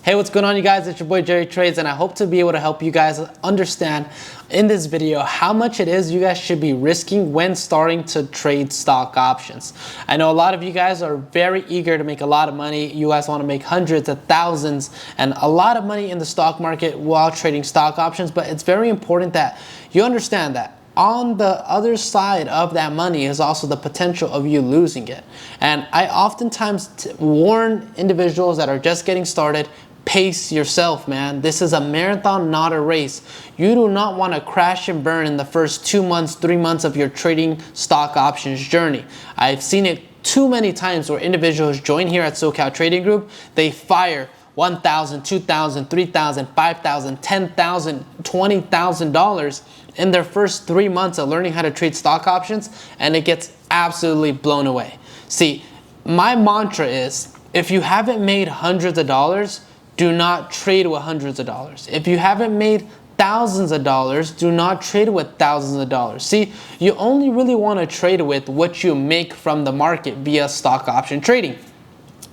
Hey, what's going on, you guys? It's your boy Jerry Trades, and I hope to be able to help you guys understand in this video how much it is you guys should be risking when starting to trade stock options. I know a lot of you guys are very eager to make a lot of money. You guys want to make hundreds of thousands and a lot of money in the stock market while trading stock options, but it's very important that you understand that on the other side of that money is also the potential of you losing it. And I oftentimes warn individuals that are just getting started, pace yourself, man. This is a marathon, not a race. You do not want to crash and burn in the first 2 months, 3 months of your trading stock options journey. I've seen it too many times where individuals join here at SoCal Trading Group, they fire $1,000, $2,000, $3,000, $5,000, $10,000, $20,000 in their first 3 months of learning how to trade stock options, and it gets absolutely blown away. See, my mantra is, if you haven't made hundreds of dollars, do not trade with hundreds of dollars. If you haven't made thousands of dollars, do not trade with thousands of dollars. See, you only really want to trade with what you make from the market via stock option trading.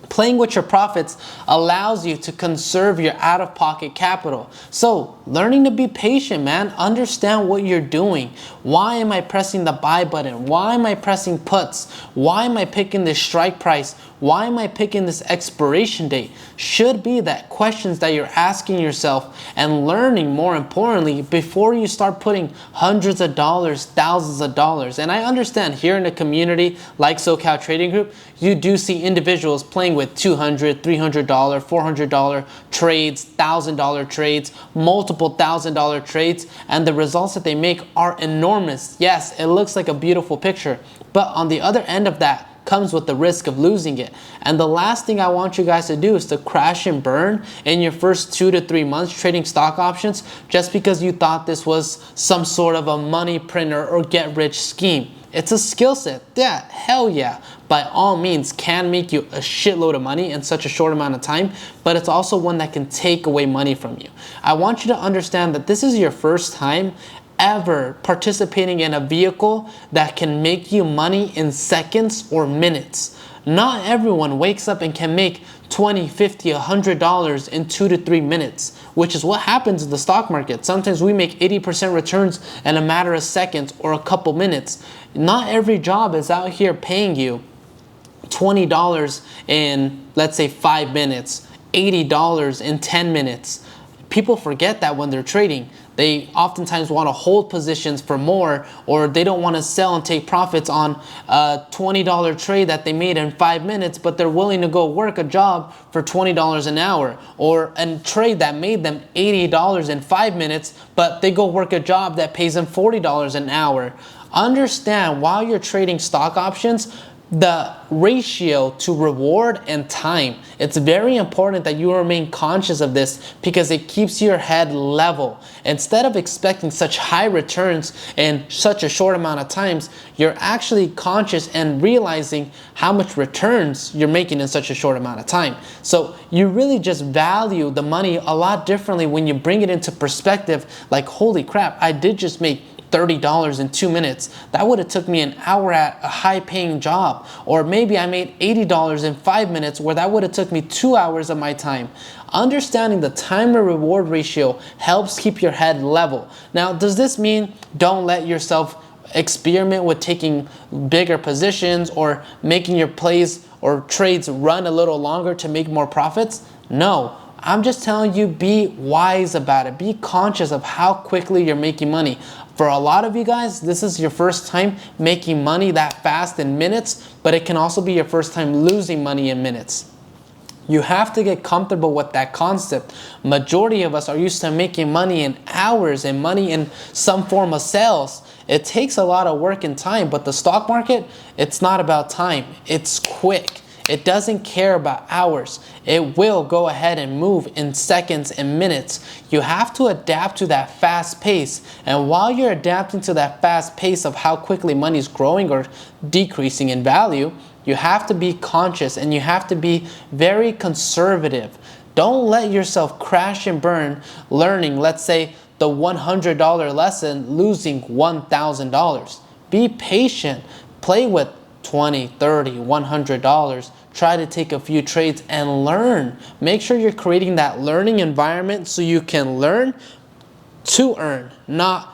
Playing with your profits allows you to conserve your out-of-pocket capital. So, learning to be patient, man. Understand what you're doing. Why am I pressing the buy button? Why am I pressing puts? Why am I picking this strike price? Why am I picking this expiration date? Should be that questions that you're asking yourself and learning, more importantly, before you start putting hundreds of dollars, thousands of dollars. And I understand here in a community like SoCal Trading Group, you do see individuals playing with $200, $300, $400 trades, $1,000 trades, multiple $1,000 trades, and the results that they make are enormous. Yes, it looks like a beautiful picture, but on the other end of that comes with the risk of losing it. And the last thing I want you guys to do is to crash and burn in your first 2 to 3 months trading stock options just because you thought this was some sort of a money printer or get rich scheme. It's a skill set that, hell yeah, by all means can make you a shitload of money in such a short amount of time, but it's also one that can take away money from you. I want you to understand that this is your first time ever participating in a vehicle that can make you money in seconds or minutes. Not everyone wakes up and can make $20, $50, $100 in 2 to 3 minutes, which is what happens in the stock market. Sometimes we make 80% returns in a matter of seconds or a couple minutes. Not every job is out here paying you $20 in, let's say, 5 minutes, $80 in 10 minutes. People forget that when they're trading. They oftentimes want to hold positions for more, or they don't want to sell and take profits on a $20 trade that they made in 5 minutes, but they're willing to go work a job for $20 an hour, or a trade that made them $80 in 5 minutes, but they go work a job that pays them $40 an hour. Understand, while you're trading stock options, the ratio to reward and time. It's very important that you remain conscious of this because it keeps your head level. Instead of expecting such high returns in such a short amount of times, you're actually conscious and realizing how much returns you're making in such a short amount of time. So you really just value the money a lot differently when you bring it into perspective, like, holy crap, I did just make $30 in 2 minutes. That would have took me an hour at a high paying job. Or maybe I made $80 in 5 minutes where that would have took me 2 hours of my time. Understanding the time to reward ratio helps keep your head level. Now, does this mean don't let yourself experiment with taking bigger positions or making your plays or trades run a little longer to make more profits? No. I'm just telling you, be wise about it. Be conscious of how quickly you're making money. For a lot of you guys, this is your first time making money that fast in minutes, but it can also be your first time losing money in minutes. You have to get comfortable with that concept. Majority of us are used to making money in hours and money in some form of sales. It takes a lot of work and time, but the stock market, it's not about time. It's quick. It doesn't care about hours. It will go ahead and move in seconds and minutes. You have to adapt to that fast pace. And while you're adapting to that fast pace of how quickly money is growing or decreasing in value, you have to be conscious and you have to be very conservative. Don't let yourself crash and burn learning, let's say, the $100 lesson, losing $1,000. Be patient. Play with $20, $30, $100. Try to take a few trades and learn. Make sure you're creating that learning environment so you can learn to earn, not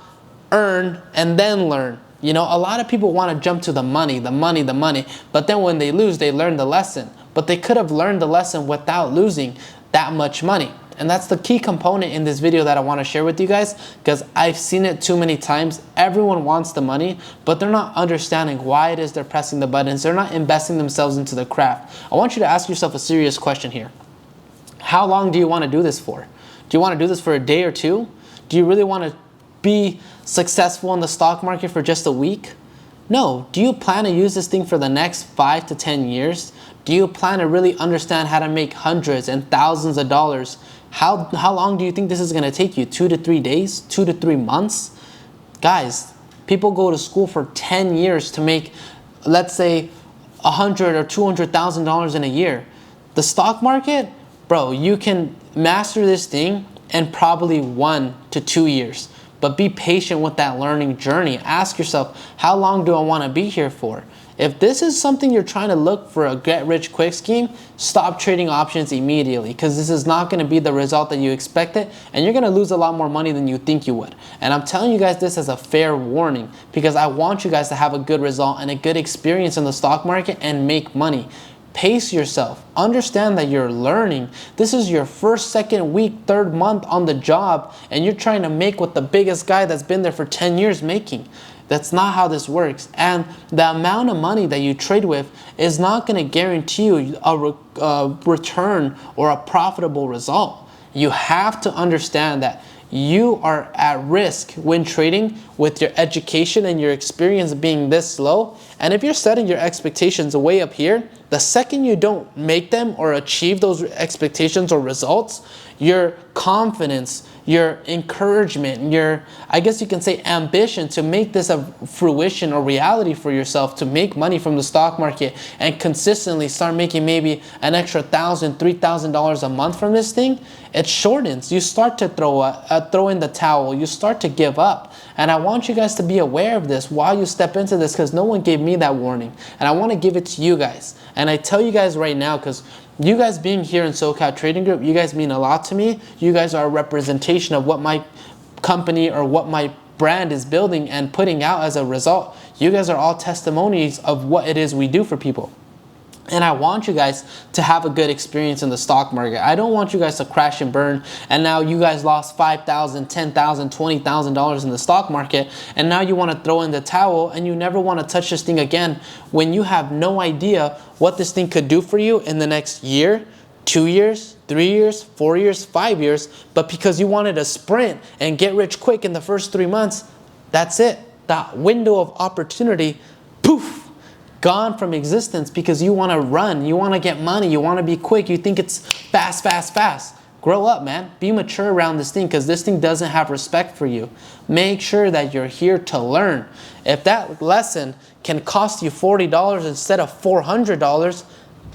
earn and then learn. You know, a lot of people want to jump to the money, but then when they lose, they learn the lesson. But they could have learned the lesson without losing that much money. And that's the key component in this video that I want to share with you guys, because I've seen it too many times. Everyone wants the money, but they're not understanding why it is they're pressing the buttons. They're not investing themselves into the craft. I want you to ask yourself a serious question here. How long do you want to do this for? Do you want to do this for a day or two? Do you really want to be successful in the stock market for just a week? No. Do you plan to use this thing for the next 5 to 10 years? Do you plan to really understand how to make hundreds and thousands of dollars? How long do you think this is going to take you? 2 to 3 days? 2 to 3 months? Guys, people go to school for 10 years to make, let's say, $100,000 or $200,000 in a year. The stock market, bro, you can master this thing in probably 1 to 2 years. But be patient with that learning journey. Ask yourself, how long do I want to be here for? If this is something you're trying to look for a get-rich-quick scheme, stop trading options immediately, because this is not going to be the result that you expected, and you're going to lose a lot more money than you think you would. And I'm telling you guys this as a fair warning, because I want you guys to have a good result and a good experience in the stock market and make money. Pace yourself. Understand that you're learning. This is your first, second week, third month on the job, and you're trying to make what the biggest guy that's been there for 10 years making. That's not how this works. And the amount of money that you trade with is not going to guarantee you a return or a profitable result. You have to understand that you are at risk when trading with your education and your experience being this low. And if you're setting your expectations way up here, the second you don't make them or achieve those expectations or results, your confidence, your encouragement, your, I guess you can say, ambition to make this a fruition or reality for yourself, to make money from the stock market and consistently start making maybe an extra $1,000, $3,000 a month from this thing, it shortens. You start to throw in the towel. You start to give up. And I want you guys to be aware of this while you step into this, because no one gave me that warning. And I want to give it to you guys. And I tell you guys right now, because you guys being here in SoCal Trading Group, you guys mean a lot to me. You guys are a representation of what my company or what my brand is building and putting out as a result. You guys are all testimonies of what it is we do for people. And I want you guys to have a good experience in the stock market. I don't want you guys to crash and burn, and now you guys lost $5,000, $10,000, $20,000 in the stock market, and now you want to throw in the towel and you never want to touch this thing again, when you have no idea what this thing could do for you in the next year, 2 years, 3 years, 4 years, 5 years. But because you wanted to sprint and get rich quick in the first 3 months, that's it. That window of opportunity, poof, gone from existence, because you want to run, you want to get money, you want to be quick, you think it's fast, fast, fast. Grow up, man. Be mature around this thing, because this thing doesn't have respect for you. Make sure that you're here to learn. If that lesson can cost you $40 instead of $400,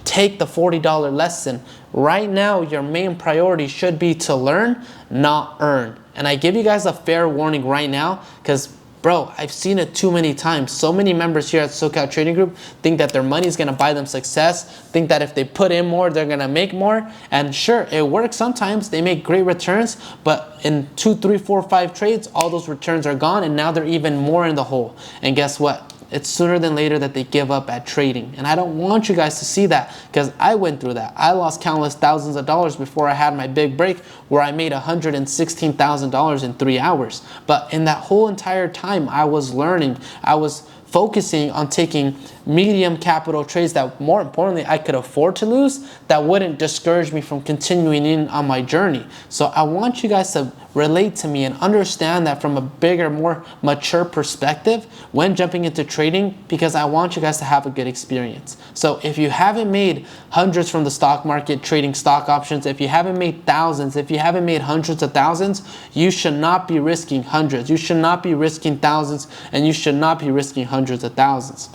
take the $40 lesson. Right now, your main priority should be to learn, not earn. And I give you guys a fair warning right now, because bro, I've seen it too many times. So many members here at SoCal Trading Group think that their money is going to buy them success, think that if they put in more, they're going to make more. And sure, it works sometimes. They make great returns, but in 2, 3, 4, 5 trades, all those returns are gone, and now they're even more in the hole. And guess what? It's sooner than later that they give up at trading. And I don't want you guys to see that, because I went through that. I lost countless thousands of dollars before I had my big break, where I made $116,000 in 3 hours. But in that whole entire time, I was learning. I was focusing on taking medium capital trades that, more importantly, I could afford to lose, that wouldn't discourage me from continuing in on my journey. So I want you guys to relate to me and understand that from a bigger, more mature perspective when jumping into trading, because I want you guys to have a good experience. So if you haven't made hundreds from the stock market trading stock options, if you haven't made thousands, if you haven't made hundreds of thousands, you should not be risking hundreds. You should not be risking thousands, and you should not be risking hundreds of thousands.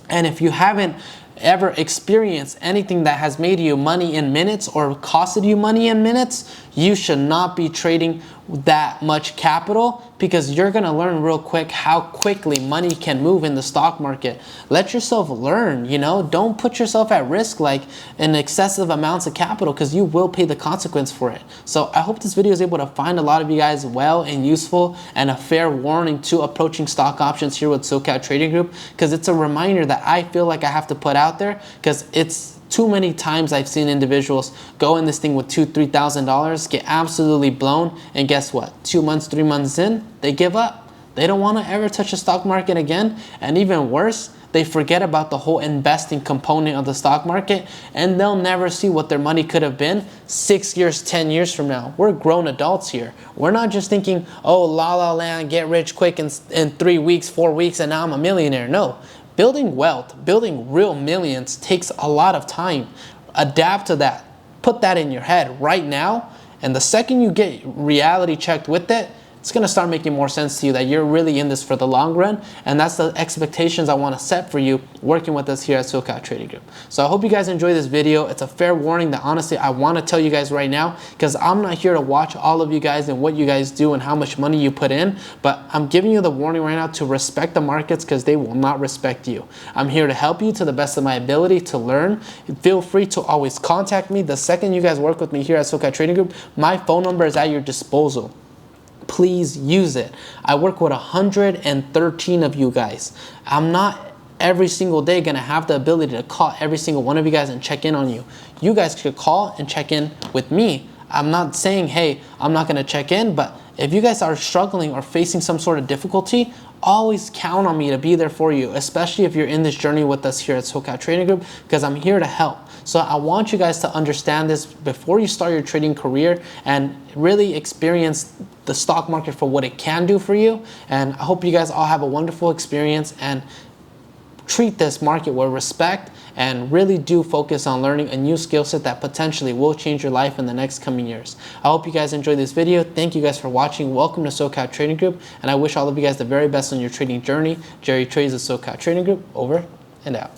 And if you haven't ever experienced anything that has made you money in minutes or costed you money in minutes, you should not be trading that much capital, because you're going to learn real quick how quickly money can move in the stock market. Let yourself learn, you know, don't put yourself at risk like in excessive amounts of capital, because you will pay the consequence for it. So I hope this video is able to find a lot of you guys well and useful, and a fair warning to approaching stock options here with SoCal Trading Group, because it's a reminder that I feel like I have to put out there, because it's too many times I've seen individuals go in this thing with $2,000, $3,000, get absolutely blown, and guess what? 2 months, 3 months in, they give up. They don't want to ever touch the stock market again, and even worse, they forget about the whole investing component of the stock market, and they'll never see what their money could have been 6 years, 10 years from now. We're grown adults here. We're not just thinking, oh, la la land, get rich quick in 3 weeks, 4 weeks, and now I'm a millionaire. No. Building wealth, building real millions takes a lot of time. Adapt to that. Put that in your head right now, and the second you get reality checked with it, it's going to start making more sense to you that you're really in this for the long run, and that's the expectations I want to set for you working with us here at SoCal Trading Group. So I hope you guys enjoy this video. It's a fair warning that honestly I want to tell you guys right now, because I'm not here to watch all of you guys and what you guys do and how much money you put in, but I'm giving you the warning right now to respect the markets, because they will not respect you. I'm here to help you to the best of my ability to learn. Feel free to always contact me. The second you guys work with me here at SoCal Trading Group, my phone number is at your disposal. Please use it. I work with 113 of you guys. I'm not every single day going to have the ability to call every single one of you guys and check in on you. You guys could call and check in with me. I'm not saying, hey, I'm not going to check in, but if you guys are struggling or facing some sort of difficulty, always count on me to be there for you, especially if you're in this journey with us here at SoCal Trading Group, because I'm here to help. So I want you guys to understand this before you start your trading career and really experience the stock market for what it can do for you. And I hope you guys all have a wonderful experience and treat this market with respect, and really do focus on learning a new skill set that potentially will change your life in the next coming years. I hope you guys enjoyed this video. Thank you guys for watching. Welcome to SoCal Trading Group, and I wish all of you guys the very best on your trading journey. Jerry Trades of SoCal Trading Group, over and out.